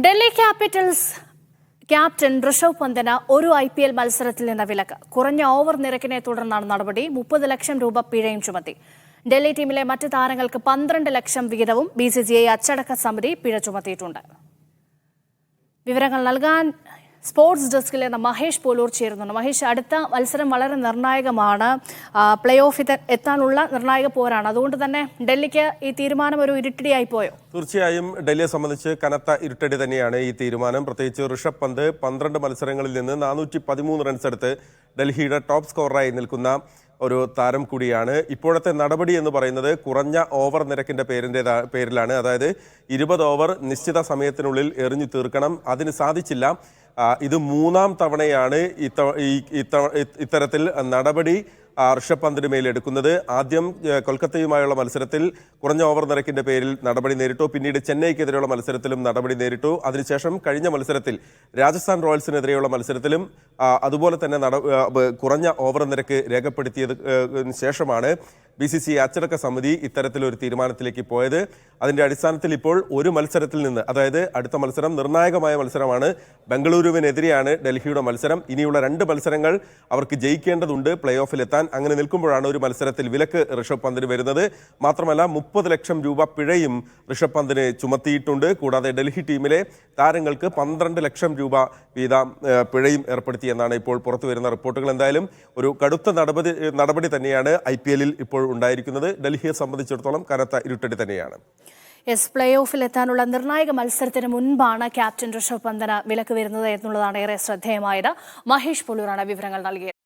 Delhi Capitals captain Rishabh പന്തിന് ഒരു IPL മത്സരത്തിൽ നിന്ന് വിലക്ക്. കുറഞ്ഞ ഓവർ നിരക്കിനെ തുടർന്നാണ് നടപടി. 30 ലക്ഷം രൂപ പിഴയും ചുമത്തി. ഡൽഹി ടീമിലെ മറ്റ് താരങ്ങൾക്ക് 12 ലക്ഷം വീതവും BCCI അച്ചടക്ക സമിതി പിഴ ചുമത്തിയിട്ടുണ്ട്. വിവരങ്ങൾ നൽകാൻ സ്പോർട്സ് ഡെസ്കിൽ നിന്ന് മഹേഷ് പോലൂർ ചേരുന്നുണ്ട്. മഹേഷ്, അടുത്ത മത്സരം വളരെ നിർണായകമാണ്. പ്ലേ ഓഫ് എത്താനുള്ള നിർണായക പോരാണ്. അതുകൊണ്ട് തന്നെ ഡൽഹിക്ക് ഈ തീരുമാനം ഒരു ഇരുട്ടടിയായി പോയോ? തീർച്ചയായും ഡൽഹിയെ സംബന്ധിച്ച് കനത്ത ഇരുട്ടടി തന്നെയാണ് ഈ തീരുമാനം. പ്രത്യേകിച്ച് ഋഷഭ് പന്ത് 12 മത്സരങ്ങളിൽ നിന്ന് 413 റൺസ് എടുത്ത് ഡൽഹിയുടെ ടോപ്പ് സ്കോററായി നിൽക്കുന്ന ഒരു താരം കൂടിയാണ്. ഇപ്പോഴത്തെ നടപടി എന്ന് പറയുന്നത് കുറഞ്ഞ ഓവർ നിരക്കിൻ്റെ പേരിലാണ്. അതായത് 20 ഓവർ നിശ്ചിത സമയത്തിനുള്ളിൽ എറിഞ്ഞു തീർക്കണം. അതിന് സാധിച്ചില്ല. ഇത് 3-ാം തവണയാണ് ഇത്തരത്തിൽ നടപടി ഋഷഭ് പന്തിന് മേലെടുക്കുന്നത്. ആദ്യം കൊൽക്കത്തയുമായുള്ള മത്സരത്തിൽ കുറഞ്ഞ ഓവർ നിരക്കിൻ്റെ പേരിൽ നടപടി നേരിട്ടു. പിന്നീട് ചെന്നൈക്കെതിരെയുള്ള മത്സരത്തിലും നടപടി നേരിട്ടു. അതിനുശേഷം കഴിഞ്ഞ മത്സരത്തിൽ രാജസ്ഥാൻ റോയൽസിനെതിരെയുള്ള മത്സരത്തിലും അതുപോലെ തന്നെ കുറഞ്ഞ ഓവർ നിരക്ക് രേഖപ്പെടുത്തിയതിന് ശേഷമാണ് BCCI അച്ചടക്ക സമിതി ഇത്തരത്തിലൊരു തീരുമാനത്തിലേക്ക് പോയത്. അതിൻ്റെ അടിസ്ഥാനത്തിൽ ഇപ്പോൾ ഒരു മത്സരത്തിൽ നിന്ന്, അതായത് അടുത്ത മത്സരം നിർണായകമായ മത്സരമാണ്. ബംഗളൂരുവിനെതിരെയാണ് ഡൽഹിയുടെ മത്സരം. ഇനിയുള്ള 2 മത്സരങ്ങൾ അവർക്ക് ജയിക്കേണ്ടതുണ്ട് പ്ലേ ഓഫിലെത്താൻ. അങ്ങനെ നിൽക്കുമ്പോഴാണ് ഒരു മത്സരത്തിൽ വിലക്ക് ഋഷഭ് പന്തിന് വരുന്നത്. മാത്രമല്ല 30 ലക്ഷം രൂപ പിഴയും ഋഷഭ് പന്തിന് ചുമത്തിയിട്ടുണ്ട്. കൂടാതെ ഡൽഹി ടീമിലെ താരങ്ങൾക്ക് 12 ലക്ഷം രൂപ വീതം പിഴയും ഏർപ്പെടുത്തിയെന്നാണ് ഇപ്പോൾ പുറത്തു വരുന്ന റിപ്പോർട്ടുകൾ. എന്തായാലും ഒരു കടുത്ത നടപടി തന്നെയാണ് IPL-ൽ ഇപ്പോൾ ഉണ്ടായിരിക്കുന്നത്. ഡൽഹിയെ സംബന്ധിച്ചിടത്തോളം കനത്ത ഇരുട്ടടി തന്നെയാണ്. പ്ലേ ഓഫിൽ എത്താനുള്ള നിർണായക മത്സരത്തിന് മുൻപാണ് ക്യാപ്റ്റൻ ഋഷഭ് പന്തിന് വിലക്ക് വരുന്നത് എന്നുള്ളതാണ് ഏറെ ശ്രദ്ധേയമായത്. മഹേഷ് പോലൂരാണ് വിവരങ്ങൾ നൽകിയത്.